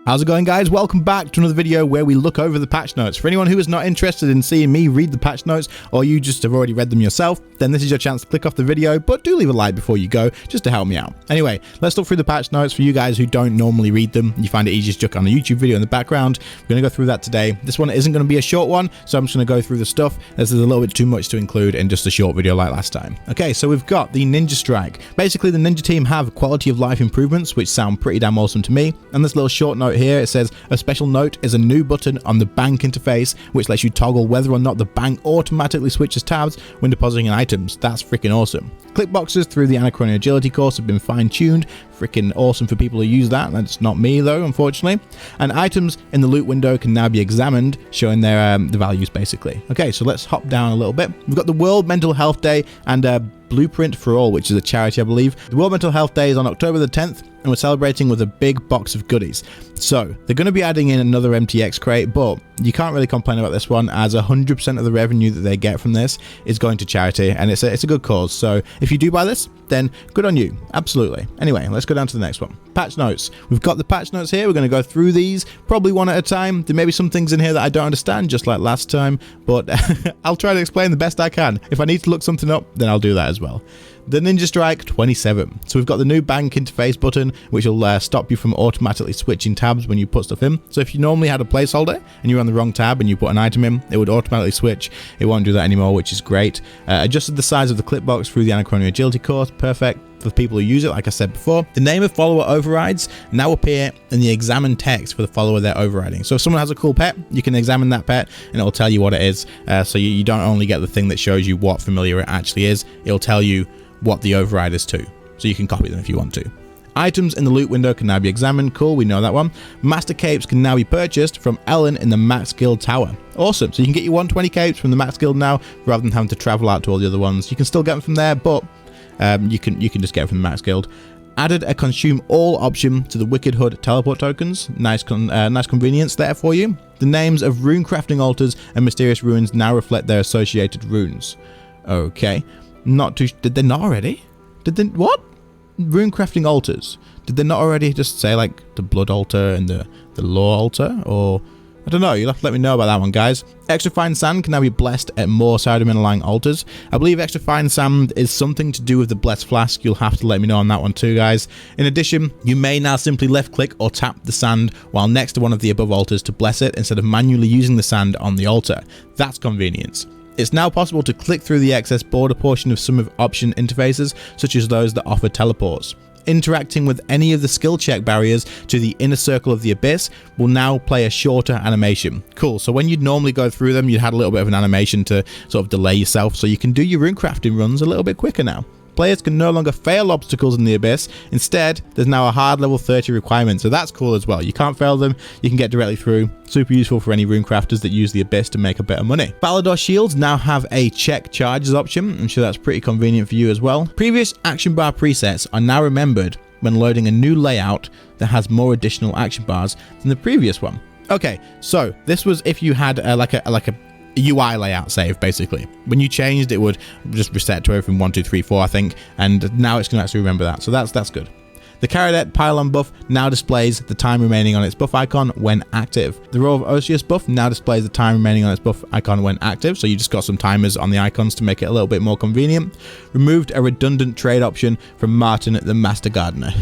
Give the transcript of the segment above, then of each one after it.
How's it going, guys? Welcome back to another video where we look over the patch notes. For anyone who is not interested in seeing me read the patch notes, or you just have already read them yourself, then this is your chance to click off the video, but do leave a like before you go, just to help me out. Anyway, let's look through the patch notes for you guys who don't normally read them. You find it easier to chuck on a YouTube video in the background. We're going to go through that today. This one isn't going to be a short one, so I'm just going to go through the stuff, as there's a little bit too much to include in just a short video like last time. Okay, so we've got the Ninja Strike. Basically, the Ninja team have quality of life improvements, which sound pretty damn awesome to me. And this little short note here, it says, a special note is a new button on the bank interface, which lets you toggle whether or not the bank automatically switches tabs when depositing items. That's freaking awesome. Click boxes through the Anachronia Agility course have been fine-tuned. Freaking awesome for people who use that. That's not me though, unfortunately. And items in the loot window can now be examined, showing their the values basically. Okay, so let's hop down a little bit. We've got the World Mental Health Day and Blueprint for All, which is a charity, I believe. The World Mental Health Day is on October the 10th, and we're celebrating with a big box of goodies. So they're going to be adding in another MTX crate, but you can't really complain about this one, as 100% of the revenue that they get from this is going to charity, and it's a good cause. So if you do buy this, then good on you. Absolutely. Anyway, let's go down to the next one. Patch notes. We've got the patch notes here. We're going to go through these probably one at a time. There may be some things in here that I don't understand, just like last time, but I'll try to explain the best I can. If I need to look something up, then I'll do that as well. The Ninja Strike 27. So we've got the new bank interface button, which will stop you from automatically switching tabs when you put stuff in. So if you normally had a placeholder and you're on the wrong tab and you put an item in, it would automatically switch. It won't do that anymore, which is great. Adjusted the size of the clip box through the Anachronia Agility course. Perfect for people who use it, like I said before. The name of follower overrides now appear in the examine text for the follower they're overriding. So if someone has a cool pet, you can examine that pet and it'll tell you what it is. So you don't only get the thing that shows you what familiar it actually is, it'll tell you what the override is too. So you can copy them if you want to. Items in the loot window can now be examined. Cool, we know that one. Master capes can now be purchased from Ellen in the Max Guild Tower. Awesome, so you can get your 120 capes from the Max Guild now, rather than having to travel out to all the other ones. You can still get them from there, but you can just get them from the Max Guild. Added a consume all option to the Wicked Hood teleport tokens. Nice convenience there for you. The names of rune crafting altars and mysterious ruins now reflect their associated runes. Okay. Did they not already? What? Rune crafting altars. Did they not already just say like the blood altar and the law altar? Or I don't know, you'll have to let me know about that one, guys. Extra fine sand can now be blessed at more side-of-mineral altars. I believe extra fine sand is something to do with the blessed flask. You'll have to let me know on that one too, guys. In addition, you may now simply left click or tap the sand while next to one of the above altars to bless it, instead of manually using the sand on the altar. That's convenience. It's now possible to click through the excess border portion of some of option interfaces, such as those that offer teleports. Interacting with any of the skill check barriers to the inner circle of the abyss will now play a shorter animation. Cool, so when you'd normally go through them, you had a little bit of an animation to sort of delay yourself, so you can do your rune crafting runs a little bit quicker now. Players can no longer fail obstacles in the abyss. Instead, there's now a hard level 30 requirement, so that's cool as well. You can't fail them, you can get directly through. Super useful for any rune crafters that use the abyss to make a bit of money. Falador shields now have a check charges option. I'm sure that's pretty convenient for you as well. Previous action bar presets are now remembered when loading a new layout that has more additional action bars than the previous one. Okay, so this was if you had like a UI layout save, basically. When you changed, it would just reset to everything 1, 2, 3, 4, I think, and now it's going to actually remember that, so that's good. The Caradet Pylon buff now displays the time remaining on its buff icon when active. The Row of Osius buff now displays the time remaining on its buff icon when active, so you just got some timers on the icons to make it a little bit more convenient. Removed a redundant trade option from Martin the Master Gardener.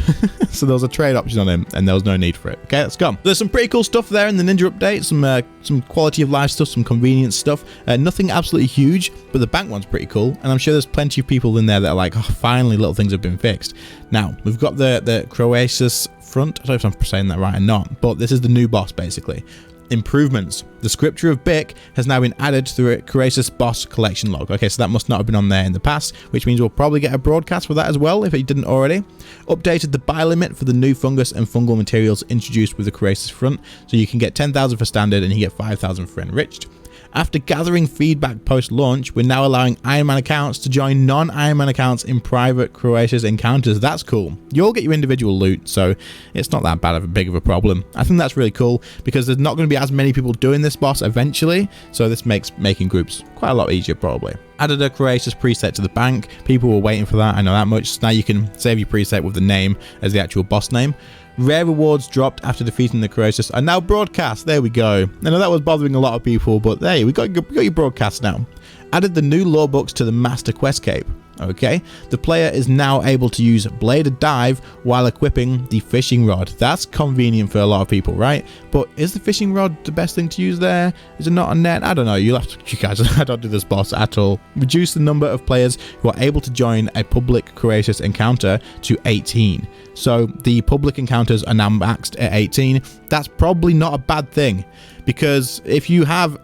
So there was a trade option on him and there was no need for it. Okay, let's go. There's some pretty cool stuff there in the Ninja update, some quality of life stuff, some convenience stuff. Nothing absolutely huge, but the bank one's pretty cool, and I'm sure there's plenty of people in there that are like, oh, finally little things have been fixed. Now, we've got the CROESUS front. I don't know if I'm saying that right or not, but this is the new boss basically. Improvements. The Scripture of Bick has now been added through a CROESUS boss collection log. Okay, so that must not have been on there in the past, which means we'll probably get a broadcast for that as well if it didn't already. Updated the buy limit for the new fungus and fungal materials introduced with the CROESUS front, so you can get 10,000 for standard and you get 5,000 for enriched. After gathering feedback post-launch, we're now allowing Iron Man accounts to join non-Iron Man accounts in private CROESUS encounters. That's cool. You all get your individual loot, so it's not that big of a problem. I think that's really cool because there's not going to be as many people doing this boss eventually, so this makes making groups quite a lot easier probably. Added a CROESUS preset to the bank. People were waiting for that, I know that much. So now you can save your preset with the name as the actual boss name. Rare rewards dropped after defeating the CROESUS are now broadcast. There we go. I know that was bothering a lot of people, but there, we got your broadcast now. Added the new lore books to the Master Quest Cape. Okay, the player is now able to use Bladed Dive while equipping the fishing rod. That's convenient for a lot of people, right? But is the fishing rod the best thing to use there? Is it not a net? I don't know. You'll have to, you guys, I don't do this boss at all. Reduce the number of players who are able to join a public CROESUS encounter to 18. So the public encounters are now maxed at 18. That's probably not a bad thing, because if you have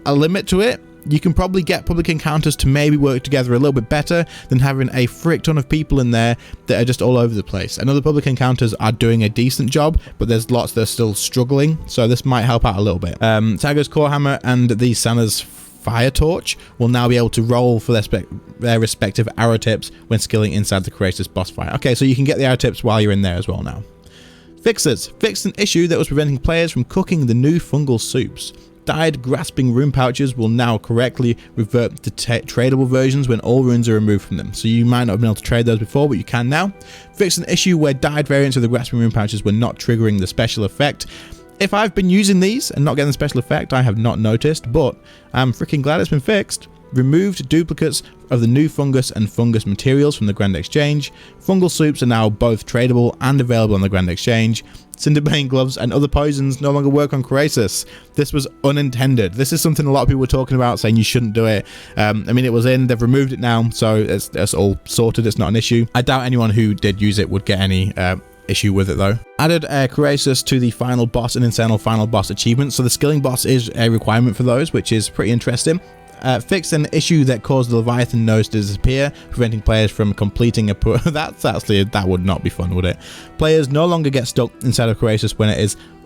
a limit to it, you can probably get public encounters to maybe work together a little bit better than having a frick ton of people in there that are just all over the place. I know the public encounters are doing a decent job, but there's lots that are still struggling, so this might help out a little bit. Tiger's Core Hammer and the Santa's Fire Torch will now be able to roll for their respective arrow tips when skilling inside the CROESUS boss fight. Okay, so you can get the arrow tips while you're in there as well now. Fixes. Fixed an issue that was preventing players from cooking the new fungal soups. Dyed grasping rune pouches will now correctly revert to tradable versions when all runes are removed from them. So you might not have been able to trade those before, but you can now. Fixed an issue where dyed variants of the grasping rune pouches were not triggering the special effect. If I've been using these and not getting the special effect, I have not noticed, but I'm freaking glad it's been fixed. Removed duplicates of the new fungus and fungus materials from the Grand Exchange. Fungal soups are now both tradable and available on the Grand Exchange. Cinderbane gloves and other poisons no longer work on CROESUS. This was unintended. This is something a lot of people were talking about, saying you shouldn't do it. I mean, it was in, they've removed it now, so it's all sorted. It's not an issue. I doubt anyone who did use it would get any issue with it though. Added CROESUS to the final boss and internal final boss achievements. So the skilling boss is a requirement for those, which is pretty interesting. Fixed an issue that caused the Leviathan nose to disappear, preventing players from completing a that's actually, that would not be fun, would it? Players no longer get stuck inside of CROESUS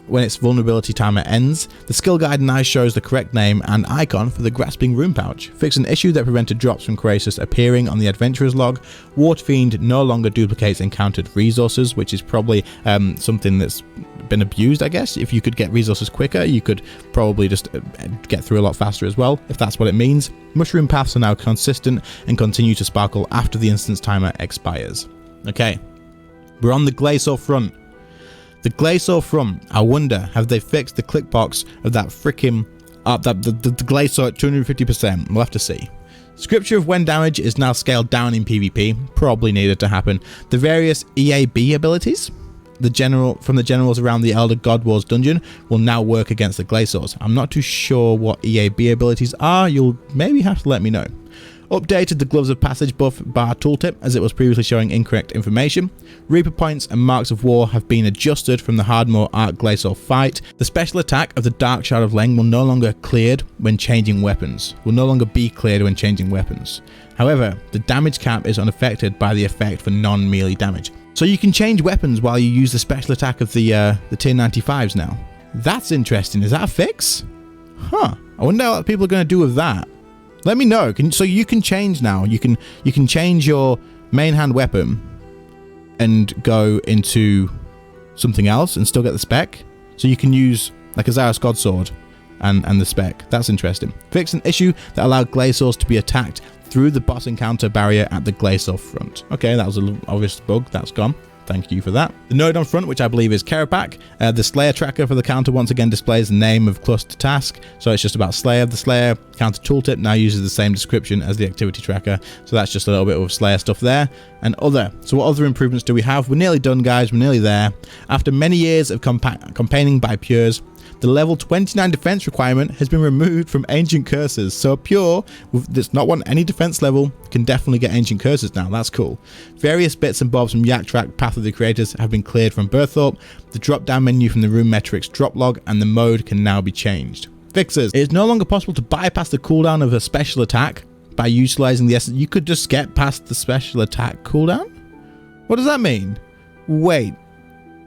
when its vulnerability timer ends. The skill guide now shows the correct name and icon for the grasping rune pouch. Fixed an issue that prevented drops from CROESUS appearing on the adventurer's log. Waterfiend no longer duplicates encountered resources, which is probably something that's been abused, I guess. If you could get resources quicker, you could probably just get through a lot faster as well, if that's what it means. Mushroom paths are now consistent and continue to sparkle after the instance timer expires. Okay, we're on the GLaSor front. The GLaSor front, I wonder, have they fixed the click box of that freaking the GLaSor at 250%? We'll have to see. Scripture of when damage is now scaled down in PvP, probably needed to happen. The various EAB abilities from the generals around the Elder God Wars dungeon will now work against the GLaSors. I'm not too sure what EAB abilities are. You'll maybe have to let me know. Updated the Gloves of Passage buff bar tooltip as it was previously showing incorrect information. Reaper points and marks of war have been adjusted from the Hardmore arch-glacor fight. The special attack of the Dark Shard of Leng will no longer cleared when changing weapons. Will no longer be cleared when changing weapons. However, the damage cap is unaffected by the effect for non-melee damage. So you can change weapons while you use the special attack of the tier 95s now. That's interesting. Is that a fix? Huh. I wonder what people are going to do with that. Let me know. So you can change now. You can change your main hand weapon and go into something else and still get the spec. So you can use like a Zaros Godsword and the spec. That's interesting. Fix an issue that allowed GLaSors to be attacked through the boss encounter barrier at the GLaSor front. Okay, that was an obvious bug. That's gone. Thank you for that. The node on front, which I believe is Kerapak. The Slayer tracker for the counter once again displays the name of cluster task. So it's just about Slayer. The Slayer counter tooltip now uses the same description as the activity tracker. So that's just a little bit of Slayer stuff there. And other. So what other improvements do we have? We're nearly done, guys. We're nearly there. After many years of campaigning by Pures, the level 29 defense requirement has been removed from Ancient Curses. So a Pure that's not want any defense level can definitely get Ancient Curses now. That's cool. Various bits and bobs from Yak Track Path of the Creators have been cleared from Berthorpe. The drop down menu from the Rune Metrics drop log and the mode can now be changed. Fixes. It is no longer possible to bypass the cooldown of a special attack by utilizing the essence. You could just get past the special attack cooldown? What does that mean? Wait.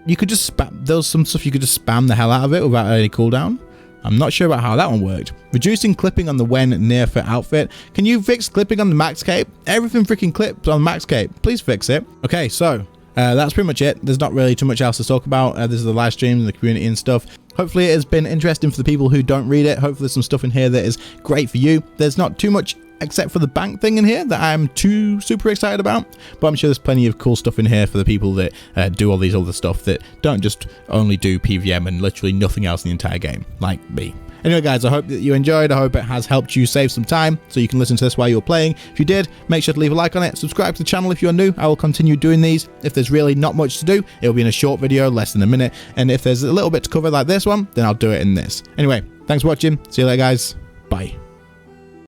You could just spam, there was some stuff you could just spam the hell out of it without any cooldown. I'm not sure about how that one worked. Reducing clipping on the when near for outfit. Can you fix clipping on the max cape? Everything freaking clips on max cape. Please fix it. Okay, so that's pretty much it. There's not really too much else to talk about. This is the live stream and the community and stuff. Hopefully it has been interesting for the people who don't read it. Hopefully there's some stuff in here that is great for you. There's not too much except for the bank thing in here that I'm too super excited about, but I'm sure there's plenty of cool stuff in here for the people that do all these other stuff that don't just only do PVM and literally nothing else in the entire game, like me. Anyway guys, I hope that you enjoyed. I hope it has helped you save some time so you can listen to this while you're playing. If you did, make sure to leave a like on it, subscribe to the channel if you're new. I will continue doing these. If there's really not much to do, it'll be in a short video, less than a minute, and if there's a little bit to cover like this one, then I'll do it in this. Anyway, thanks for watching. See you later guys. Bye.